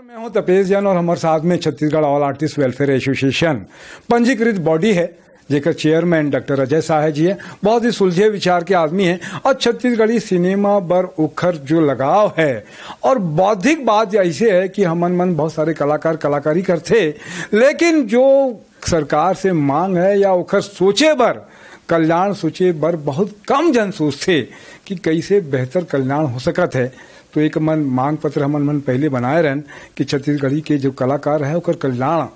मैं हूं तपेश जैन और हमारे साथ में Chhattisgarh all artist welfare association पंजीकृत बॉडी है जेकर चेयरमैन डॉक्टर अजय साहे जी है। बहुत ही सुलझे विचार के आदमी हैं और छत्तीसगढ़ी सिनेमा पर उखर जो लगाव है और बौद्धिक बात ऐसे है कि हमन मन बहुत सारे कलाकार कलाकारी करते, लेकिन जो सरकार से मांग है या उखर सोचे बर कल्याण सोचे बर बहुत कम जन सोचते कि कैसे बेहतर कल्याण हो सकत है। तो एक मन मांग पत्र हमन मन पहले बनाए रहन कि छत्तीसगढ़ी के जो कलाकार है उकर कल्याण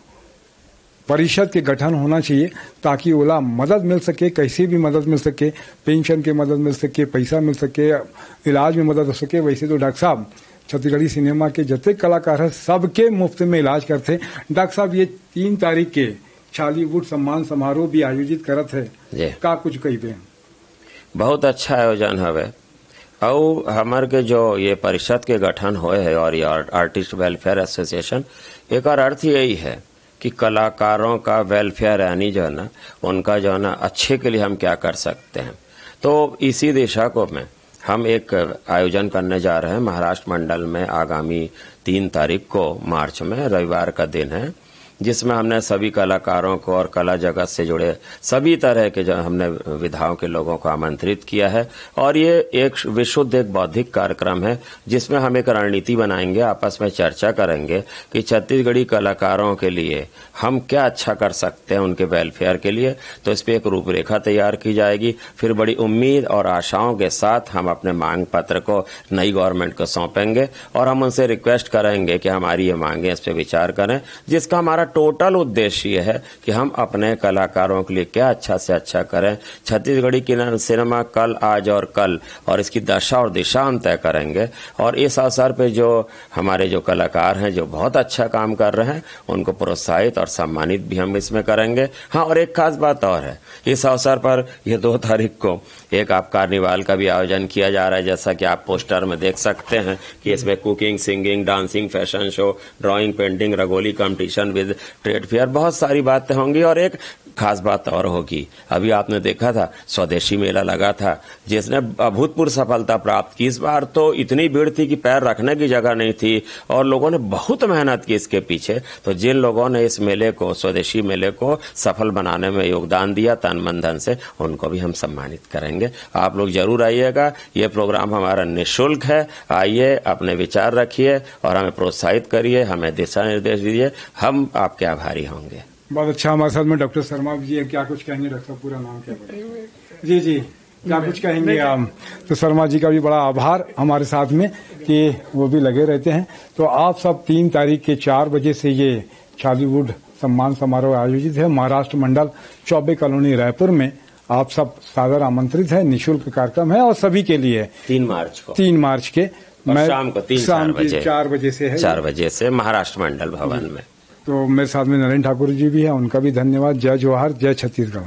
परिषद के गठन होना चाहिए ताकि ओला मदद मिल सके, कैसे भी मदद मिल सके, पेंशन के मदद मिल सके, पैसा मिल सके, इलाज में मदद हो सके। वैसे तो डॉक्टर साहब छत्तीसगढ़ी सिनेमा के जितने कलाकार हैं सबके मुफ्त में इलाज करते। डॉक्टर साहब ये 3 तारीख के छालीवुड सम्मान समारोह भी आयोजित करत है, का कुछ कही दे? बहुत अच्छा आयोजन हवे और हमार के जो ये परिषद के गठन होए है और ये आर्टिस्ट वेलफेयर एसोसिएशन, एक अर्थ यही है कि कलाकारों का वेलफेयर यानी जो है ना उनका जो है ना अच्छे के लिए हम क्या कर सकते हैं। तो इसी दिशा को में हम एक आयोजन करने जा रहे हैं महाराष्ट्र मंडल में आगामी 3 तारीख को मार्च में, रविवार का दिन है, जिसमें हमने सभी कलाकारों को और कला जगत से जुड़े सभी तरह के जो हमने विधाओं के लोगों को आमंत्रित किया है। और ये एक विशुद्ध एक बौद्धिक कार्यक्रम है जिसमें हम एक रणनीति बनाएंगे, आपस में चर्चा करेंगे कि छत्तीसगढ़ी कलाकारों के लिए हम क्या अच्छा कर सकते हैं उनके वेलफेयर के लिए। तो इस पर एक रूपरेखा तैयार की जाएगी। फिर बड़ी उम्मीद और आशाओं के साथ हम अपने मांग पत्र को नई गवर्नमेंट को सौंपेंगे और हम उनसे रिक्वेस्ट करेंगे कि हमारी ये मांगे इस पर विचार करें, जिसका हमारा टोटल उद्देश्य ये है कि हम अपने कलाकारों के लिए क्या अच्छा से अच्छा करें। छत्तीसगढ़ी की सिनेमा कल, आज और कल और इसकी दशा और दिशा हम तय करेंगे। और इस अवसर पे जो हमारे जो कलाकार हैं जो बहुत अच्छा काम कर रहे हैं उनको प्रोत्साहित और सम्मानित भी हम इसमें करेंगे। हाँ, और एक खास बात और है, इस अवसर पर ये 2 तारीख को एक आप कार्निवाल का भी आयोजन किया जा रहा है, जैसा कि आप पोस्टर में देख सकते हैं कि इसमें cooking, singing, dancing, fashion show, drawing, painting, rangoli competition with trade fair, बहुत सारी बातें होंगी। और एक खास बात और होगी, अभी आपने देखा था स्वदेशी मेला लगा था जिसने अभूतपूर्व सफलता प्राप्त की। इस बार तो इतनी भीड़ थी कि पैर रखने की जगह नहीं थी और लोगों ने बहुत मेहनत की इसके पीछे। तो जिन लोगों ने इस मेले को, स्वदेशी मेले को सफल बनाने में योगदान दिया तन मन धन से, उनको भी हम सम्मानित करेंगे। आप लोग जरूर आइएगा, ये प्रोग्राम हमारा निःशुल्क है। आइए, अपने विचार रखिए और हमें प्रोत्साहित करिए, हमें दिशा निर्देश दीजिए, हम आपके आभारी होंगे। बहुत अच्छा। हमारे साथ में डॉक्टर शर्मा जी है, क्या कुछ कहेंगे? डॉक्टर साहब पूरा नाम क्या है? जी, क्या कुछ कहेंगे आप? तो शर्मा जी का भी बड़ा आभार हमारे साथ में कि वो भी लगे रहते हैं। तो आप सब 3 तारीख के 4 बजे से ये छालीवुड सम्मान समारोह आयोजित है महाराष्ट्र मंडल चौबे कॉलोनी रायपुर में। आप सब सादर आमंत्रित है, निःशुल्क कार्यक्रम है और सभी के लिए 3 मार्च को, 3 मार्च के शाम को 4 बजे से है, 4 बजे से महाराष्ट्र मंडल भवन में। तो मेरे साथ में नरेंद्र ठाकुर जी भी है, उनका भी धन्यवाद। जय जवाहर, जय छत्तीसगढ़।